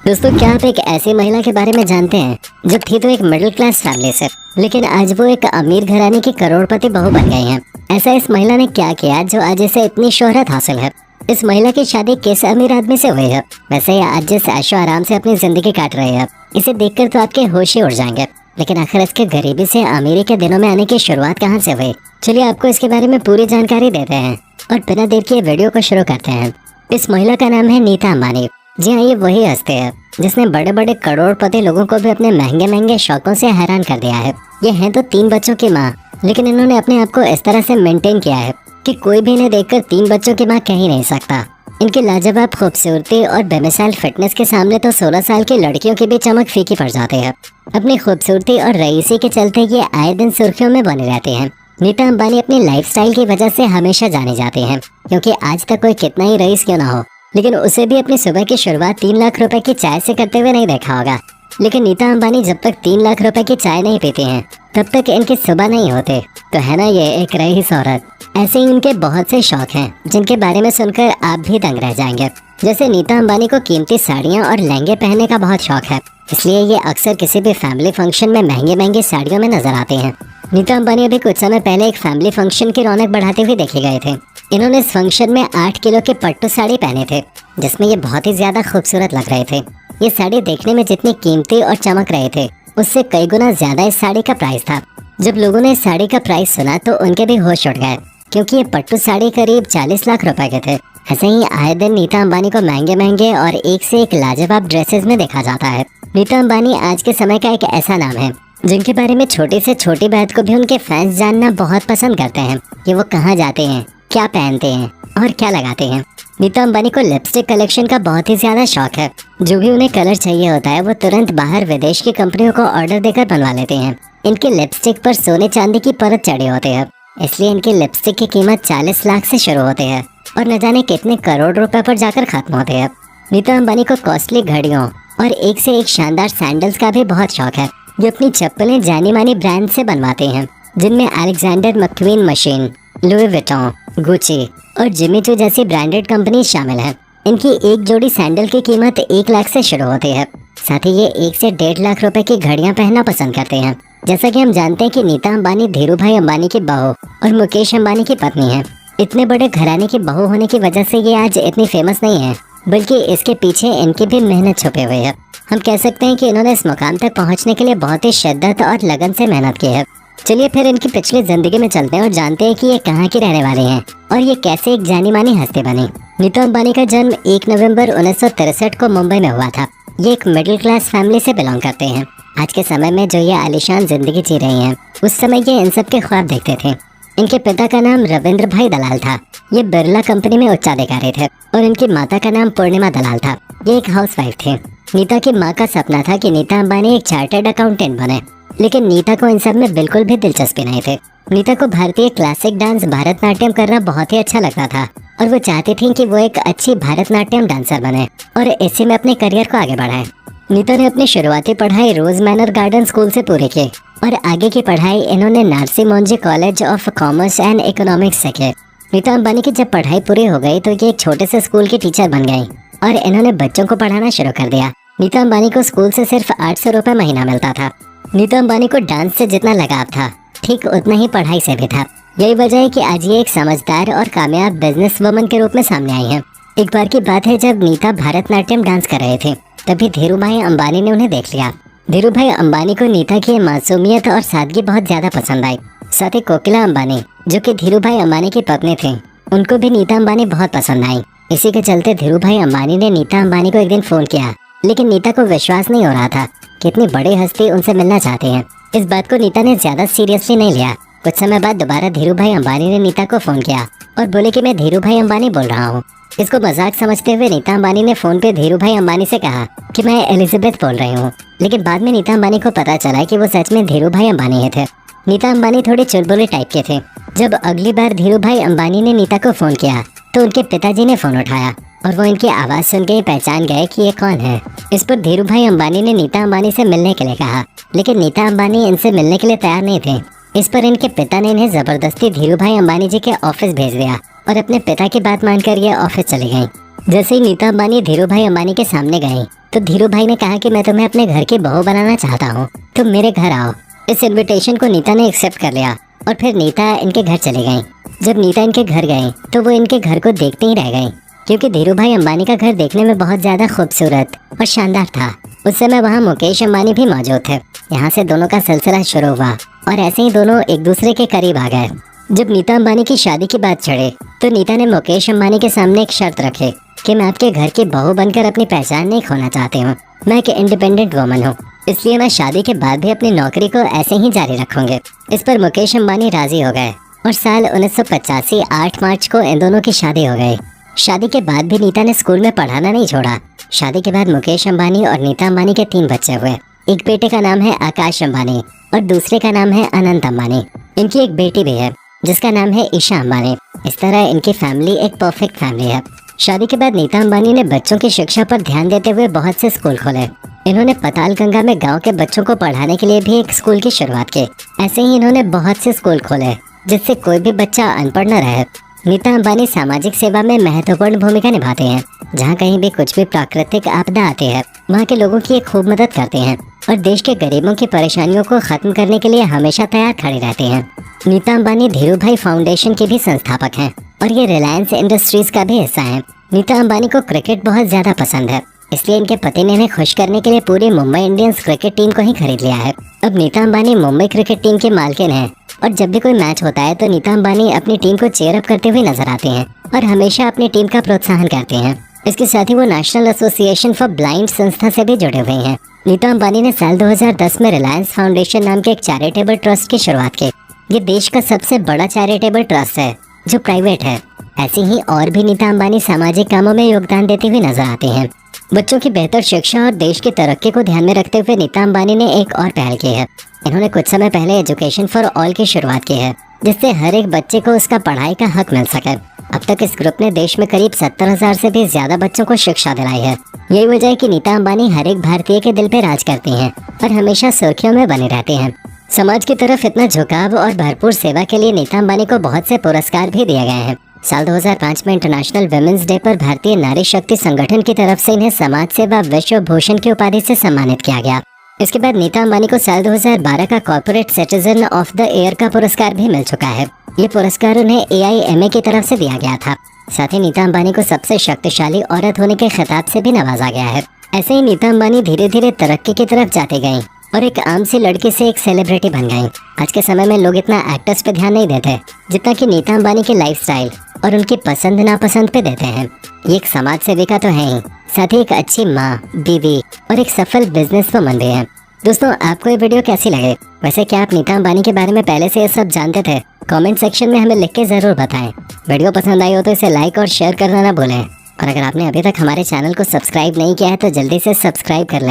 दोस्तों, क्या आप एक ऐसी महिला के बारे में जानते हैं जो थी तो एक मिडिल क्लास फैमिली से, लेकिन आज वो एक अमीर घराने की करोड़पति बहू बन गई हैं। ऐसा इस महिला ने क्या किया जो आज इसे इतनी शोहरत हासिल है? इस महिला की शादी किस अमीर आदमी से हुई है? वैसे ये आज जिस ऐशो आराम से अपनी जिंदगी काट रही है, इसे देखकर तो आपके होश ही उड़ जाएंगे। लेकिन आखिर इसके गरीबी से अमीरी के दिनों में आने की शुरुआत कहाँ से हुई? चलिए आपको इसके बारे में पूरी जानकारी देते हैं और बिना देर किए वीडियो को शुरू करते हैं। इस महिला का नाम है नीता अंबानी। जी हाँ, ये वही हस्ती है जिसने बड़े बड़े करोड़पति लोगों को भी अपने महंगे महंगे शौकों से हैरान कर दिया है। ये हैं तो 3 बच्चों की माँ, लेकिन इन्होंने अपने आप को इस तरह से मेंटेन किया है कि कोई भी इन्हें देखकर 3 बच्चों की माँ कह ही नहीं सकता। इनकी लाजवाब खूबसूरती और बेमिसाल फिटनेस के सामने तो 16 साल की लड़कियों की भी चमक फीकी पड़ जाती है। अपनी खूबसूरती और रईसी के चलते ये आए दिन सुर्खियों में बनी रहती हैं। नीता अंबानी अपनी लाइफस्टाइल की वजह से हमेशा जानी जाती हैं, क्योंकि आज तक कोई कितना ही रईस क्यों ना हो, लेकिन उसे भी अपनी सुबह की शुरुआत 3 लाख रुपए की चाय से करते हुए नहीं देखा होगा। लेकिन नीता अंबानी जब तक 3 लाख रुपए की चाय नहीं पीती हैं, तब तक इनकी सुबह नहीं होते। तो है ना ये एक रईस औरत। ऐसे ही इनके बहुत से शौक हैं जिनके बारे में सुनकर आप भी दंग रह जाएंगे। जैसे नीता अंबानी को कीमती साड़ियाँ और लहंगे पहनने का बहुत शौक है, इसलिए ये अक्सर किसी भी फैमिली फंक्शन में महंगे महंगे साड़ियों में नजर आते हैं। नीता अंबानी अभी कुछ समय पहले एक फैमिली फंक्शन की रौनक बढ़ाते हुए देखे गए थे। इन्होंने इस फंक्शन में 8 किलो के पट्टू साड़ी पहने थे, जिसमें ये बहुत ही ज्यादा खूबसूरत लग रहे थे। ये साड़ी देखने में जितनी कीमती और चमक रहे थे, उससे कई गुना ज्यादा इस साड़ी का प्राइस था। जब लोगों ने इस साड़ी का प्राइस सुना तो उनके भी होश उड़ गए, क्योंकि ये पट्टू साड़ी करीब 40 लाख रुपए के थे। ऐसे ही आए दिन नीता अंबानी को महंगे महंगे और एक से एक लाजवाब ड्रेसेस में देखा जाता है। नीता अंबानी आज के समय का एक ऐसा नाम है जिनके बारे में छोटी से छोटी बात को भी उनके फैंस जानना बहुत पसंद करते हैं कि वो कहाँ जाते हैं, क्या पहनते हैं और क्या लगाते हैं। नीता अंबानी को लिपस्टिक कलेक्शन का बहुत ही ज्यादा शौक है। जो भी उन्हें कलर चाहिए होता है वो तुरंत बाहर विदेश की कंपनियों को ऑर्डर देकर बनवा लेते हैं। इनकी लिपस्टिक पर सोने चांदी की परत चढ़ी होती है, इसलिए इनकी लिपस्टिक की कीमत 40 लाख से शुरू होती है और न जाने कितने करोड़ रुपए पर जाकर खत्म होते हैं। नीता अंबानी को कॉस्टली घड़ियों और एक से एक शानदार सैंडल्स का भी बहुत शौक है। ये अपनी चप्पलें जानी मानी ब्रांड से बनवाते हैं, जिनमें Alexander McQueen machine, Louis Vuitton, Gucci और जिमी चू जैसी ब्रांडेड कंपनी शामिल है। इनकी एक जोड़ी सैंडल की कीमत 1 लाख से शुरू होती है। साथ ही ये 1 से 1.5 लाख रुपए की घड़ियां पहनना पसंद करते हैं। जैसा कि हम जानते हैं कि नीता अंबानी धीरू भाई अंबानी की बहू और मुकेश अंबानी की पत्नी है। इतने बड़े घराने की बहू होने की वजह से ये आज इतनी फेमस नहीं है, बल्कि इसके पीछे इनकी भी मेहनत छुपी हुई है। हम कह सकते हैं कि इन्होंने इस मुकाम तक पहुंचने के लिए बहुत ही शिद्दत और लगन से मेहनत की है। चलिए फिर इनकी पिछली जिंदगी में चलते हैं और जानते हैं कि ये कहाँ की रहने वाली हैं और ये कैसे एक जानी मानी हस्ती बनी। नीता अंबानी का जन्म 1 नवंबर 1963 को मुंबई में हुआ था। ये एक मिडिल क्लास फैमिली से बिलोंग करते हैं। आज के समय में जो ये आलीशान जिंदगी जी रही हैं, उस समय ये इन सब के ख्वाब देखते थे। इनके पिता का नाम रविंद्र भाई दलाल था। ये बिरला कंपनी में उच्चाधिकारी थे और इनकी माता का नाम पूर्णिमा दलाल था। ये एक हाउसवाइफ थी। नीता की माँ का सपना था कि नीता अंबानी एक चार्टर्ड अकाउंटेंट बने, लेकिन नीता को इन सब में बिल्कुल भी दिलचस्पी नहीं थी। नीता को भारतीय क्लासिक डांस भरतनाट्यम करना बहुत ही अच्छा लगता था और वो चाहती थी कि वो एक अच्छी भरतनाट्यम डांसर बने और इसी में अपने करियर को आगे बढ़ाए। नीता ने अपनी शुरुआती पढ़ाई रोज मैनर गार्डन स्कूल से पूरी की और आगे की पढ़ाई इन्होंने Narsee Monjee College of Commerce and Economics से की। नीता अंबानी की जब पढ़ाई पूरी हो गई तो ये एक छोटे से स्कूल की टीचर बन गई और इन्होंने बच्चों को पढ़ाना शुरू कर दिया। नीता अंबानी को स्कूल से सिर्फ 800 रुपए महीना मिलता था। नीता अंबानी को डांस से जितना लगाव था, ठीक उतना ही पढ़ाई से भी था। यही वजह है कि आज ये एक समझदार और कामयाब बिजनेस वुमन के रूप में सामने आई है। एक बार की बात है, जब नीता भरतनाट्यम डांस कर रहे थे, तभी धीरू भाई अंबानी ने उन्हें देख लिया। धीरू भाई अंबानी को नीता की मासूमियत और सादगी बहुत ज्यादा पसंद आई। साथ ही कोकिला अंबानी, जो कि धीरू भाई अंबानी की पत्नी थी, उनको भी नीता अंबानी बहुत पसंद आई। इसी के चलते धीरू भाई अंबानी ने नीता अंबानी को एक दिन फोन किया, लेकिन नीता को विश्वास नहीं हो रहा था कि इतनी बड़ी हस्ती उनसे मिलना चाहती है। इस बात को नीता ने ज्यादा सीरियसली नहीं लिया। कुछ समय बाद दोबारा धीरू भाई अंबानी ने नीता को फोन किया और बोले कि मैं धीरू भाई अंबानी बोल रहा हूँ। इसको मजाक समझते हुए नीता अंबानी ने फोन पे धीरू भाई अंबानी से कहा कि मैं एलिजाबेथ बोल रही हूँ, लेकिन बाद में नीता अंबानी को पता चला कि वो सच में धीरू भाई अंबानी ही थे। नीता अंबानी थोड़े चुलबुले टाइप के थे। जब अगली बार धीरू भाई अंबानी ने नीता को फोन किया तो उनके पिताजी ने फोन उठाया और वो इनकी आवाज सुन के पहचान गए कि ये कौन है। इस पर धीरू भाई अंबानी ने नीता अंबानी से मिलने के लिए कहा, लेकिन नीता अंबानी इनसे मिलने के लिए तैयार नहीं थे। इस पर इनके पिता ने इन्हें जबरदस्ती धीरू भाई अंबानी जी के ऑफिस भेज दिया और अपने पिता की बात मानकर ये ऑफिस चली गई। जैसे ही नीता अंबानी धीरू भाई अंबानी के सामने गई तो धीरू भाई ने कहा कि मैं तुम्हें अपने घर की बहू बनाना चाहता हूँ, तुम मेरे घर आओ। इस इनविटेशन को नीता ने एक्सेप्ट कर लिया और फिर नीता इनके घर चली गई। जब नीता इनके घर गई तो वो इनके घर को देखते ही रह गई, क्योंकि धीरू भाई अंबानी का घर देखने में बहुत ज्यादा खूबसूरत और शानदार था। उस समय वहाँ मुकेश अंबानी भी मौजूद थे। यहाँ से दोनों का सिलसिला शुरू हुआ और ऐसे ही दोनों एक दूसरे के करीब आ गए। जब नीता अंबानी की शादी की बात चढ़े तो नीता ने मुकेश अंबानी के सामने एक शर्त रखी कि मैं आपके घर की बहू बनकर अपनी पहचान नहीं खोना चाहती हूँ। मैं एक इंडिपेंडेंट वुमन हूँ, इसलिए मैं शादी के बाद भी अपनी नौकरी को ऐसे ही जारी रखूंगी। इस पर मुकेश अंबानी राजी हो गए और साल 1985 8 मार्च को इन दोनों की शादी हो गई। शादी के बाद भी नीता ने स्कूल में पढ़ाना नहीं छोड़ा। शादी के बाद मुकेश अंबानी और नीता अंबानी के 3 बच्चे हुए। एक बेटे का नाम है आकाश अंबानी और दूसरे का नाम है अनंत अंबानी। इनकी एक बेटी भी है जिसका नाम है ईशा अंबानी। इस तरह इनकी फैमिली एक परफेक्ट फैमिली है। शादी के बाद नीता अंबानी ने बच्चों की शिक्षा पर ध्यान देते हुए बहुत से स्कूल खोले। इन्होंने पतालगंगा में गांव के बच्चों को पढ़ाने के लिए भी एक स्कूल की शुरुआत की। ऐसे ही इन्होंने बहुत से स्कूल खोले जिससे कोई भी बच्चा अनपढ़ न रहे। नीता अंबानी सामाजिक सेवा में महत्वपूर्ण भूमिका निभाते हैं। जहाँ कहीं भी कुछ भी प्राकृतिक आपदा आती है वहाँ के लोगों की खूब मदद करते हैं और देश के गरीबों की परेशानियों को खत्म करने के लिए हमेशा तैयार खड़े रहते हैं। नीता अंबानी धीरू भाई फाउंडेशन के भी संस्थापक हैं और ये रिलायंस इंडस्ट्रीज का भी हिस्सा है। नीता अंबानी को क्रिकेट बहुत ज्यादा पसंद है, इसलिए इनके पति ने इन्हें खुश करने के लिए पूरी मुंबई इंडियंस क्रिकेट टीम को ही खरीद लिया है। अब नीता अंबानी मुंबई क्रिकेट टीम के मालकिन हैं और जब भी कोई मैच होता है तो नीता अंबानी अपनी टीम को चेयर अप करते हुए नजर आते हैं और हमेशा अपनी टीम का प्रोत्साहन करते हैं। इसके साथ ही वो नेशनल एसोसिएशन फॉर ब्लाइंड संस्था से भी जुड़े हुए हैं। नीता अंबानी ने साल 2010 में रिलायंस फाउंडेशन नाम के एक चैरिटेबल ट्रस्ट की शुरुआत की। ये देश का सबसे बड़ा चैरिटेबल ट्रस्ट है जो प्राइवेट है। ऐसे ही और भी नीता अंबानी सामाजिक कामों में योगदान देते हुए नजर आते हैं। बच्चों की बेहतर शिक्षा और देश की तरक्की को ध्यान में रखते हुए नीता अंबानी ने एक और पहल की है। इन्होंने कुछ समय पहले एजुकेशन फॉर ऑल की शुरुआत की है, जिससे हर एक बच्चे को उसका पढ़ाई का हक मिल सके। अब तक इस ग्रुप ने देश में करीब 70,000 से भी ज्यादा बच्चों को शिक्षा दिलाई है। यही वजह है कि नीता अंबानी हर एक भारतीय के दिल पे राज करती हैं और हमेशा सुर्खियों में बने रहते हैं। समाज की तरफ इतना झुकाव और भरपूर सेवा के लिए नीता अंबानी को बहुत से पुरस्कार भी दिए गए हैं। साल 2005 में इंटरनेशनल वुमेन्स डे पर भारतीय नारी शक्ति संगठन की तरफ से इन्हें समाज सेवा विश्व भूषण की उपाधि से सम्मानित किया गया। इसके बाद नीता अंबानी को साल 2012 का corporate citizen of the year का पुरस्कार भी मिल चुका है। ये पुरस्कार उन्हें AIMA की तरफ से दिया गया था। साथ ही नीता अंबानी को सबसे शक्तिशाली औरत होने के खिताब से भी नवाजा गया है। ऐसे ही नीता अंबानी धीरे धीरे तरक्की की तरफ जाती गईं और एक आम सी लड़की से एक सेलिब्रिटी बन गईं। आज के समय में लोग इतना एक्टर्स पे ध्यान नहीं देते जितना कि नीता अंबानी के लाइफस्टाइल और उनकी पसंद नापसंद पे देते हैं। ये एक समाज सेविका तो है ही, साथ ही एक अच्छी माँ, बीवी और एक सफल बिजनेस वुमन भी है। दोस्तों, आपको ये वीडियो कैसी लगे? वैसे क्या आप नीता अंबानी के बारे में पहले से ये सब जानते थे? कमेंट सेक्शन में हमें लिख के जरूर बताएं। वीडियो पसंद आई हो तो इसे लाइक और शेयर करना ना भूलें। और अगर आपने अभी तक हमारे चैनल को सब्सक्राइब नहीं किया है तो जल्दी से सब्सक्राइब कर लें।